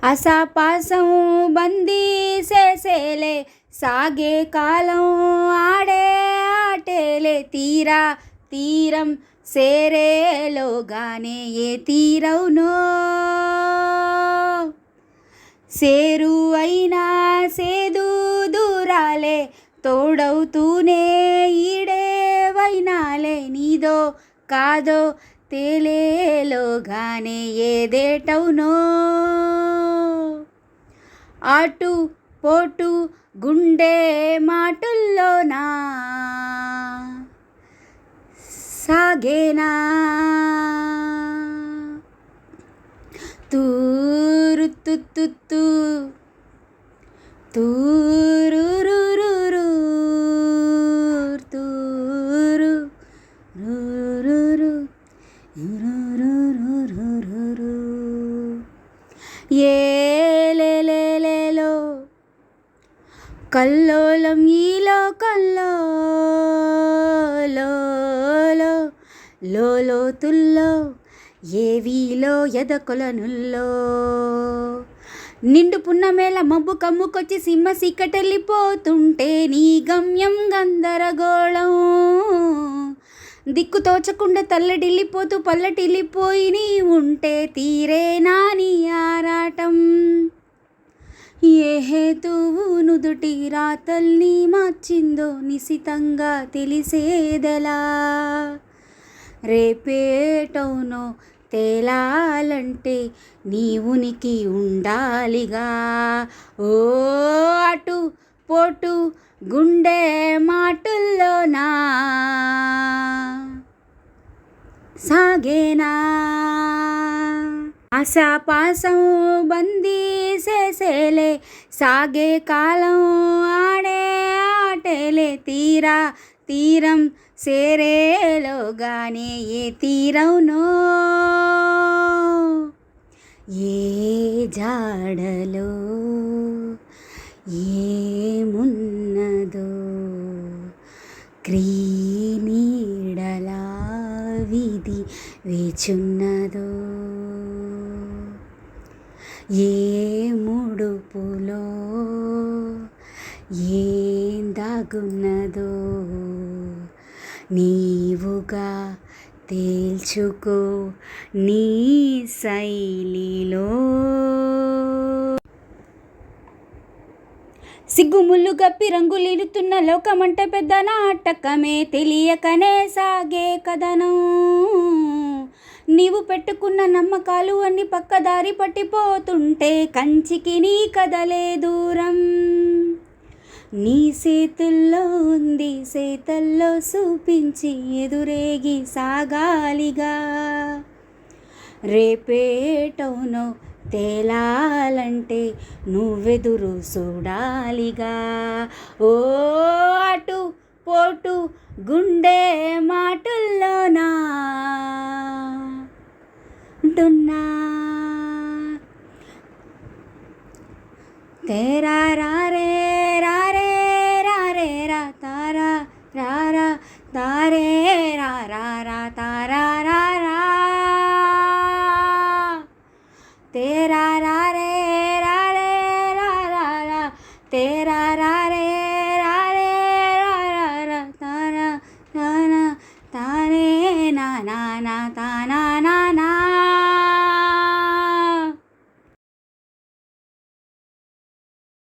ఆసాపాసం బందీ చేసేలే సాగే కాలం ఆడే ఆటేలే తీరం సేరేలోగానే ఏ తీరవునో సేరు అయినా సేదు దూరాలే తోడవుతూనే ఈడే వైనాలే నీదో కాదో తేలేలోగానే ఏదేటవునో అటు పోటు గుండె మాటుల్లోనా సాగేనా తూరు తుత్తు తూరు తూరు ఏలేలేలో కల్లోలం ఈలో కల్లో లోతుల్లో ఏవీలో ఎదకొలనుల్లో నిండు పున్నమేళ మబ్బు కమ్ముకొచ్చి సింహ సీకటెళ్ళిపోతుంటే నీ గమ్యం గందరగోళం దిక్కు తోచకుండా తల్లడిల్లిపోతూ పల్లటిల్లిపోయి నీ ఉంటే తీరేనా నీ ఆరాటం ఏ హేతువు నుదుటి రాతల్ని మార్చిందో నిశితంగా తెలిసేదెలా రేపేటవునో తేలాలంటే నీ ఉనికి ఉండాలిగా ఓ అటు పోటు గుండె మాటుల్లోనా సాగేనా ఆశాపాసం బందీ చేసేలే సాగే కాలం ఆడే ఆటేలే తీరం సేరేలోగానే ఏ తీరవునో ఏ జాడలో ఏమున్నదో క్రీనీడలా విధి వేచున్నదో ఏ ముడుపులో ఏం దాగున్నదో నీవుగా తేల్చుకో నీ శైలిలో సిగ్గుముళ్ళు గప్పి రంగులిడుతున్న లోకమంటే పెద్ద నాటకమే తెలియకనే సాగే కథనం నీవు పెట్టుకున్న నమ్మకాలు అన్ని పక్కదారి పట్టిపోతుంటే కంచికి నీ కదలే దూరం నీ చేతుల్లో ఉంది చేతల్లో చూపించి ఎదురేగి సాగాలిగా రేపేటవునో తేలాలంటే నువ్వెదురు చూడాలిగా ఓ అటు పోటు గుండె మాటుల్లోనా ఉంటున్నా తేరా రారే రారే రారే రా తారా రారా తారే రారా రా తారా రారా తేరా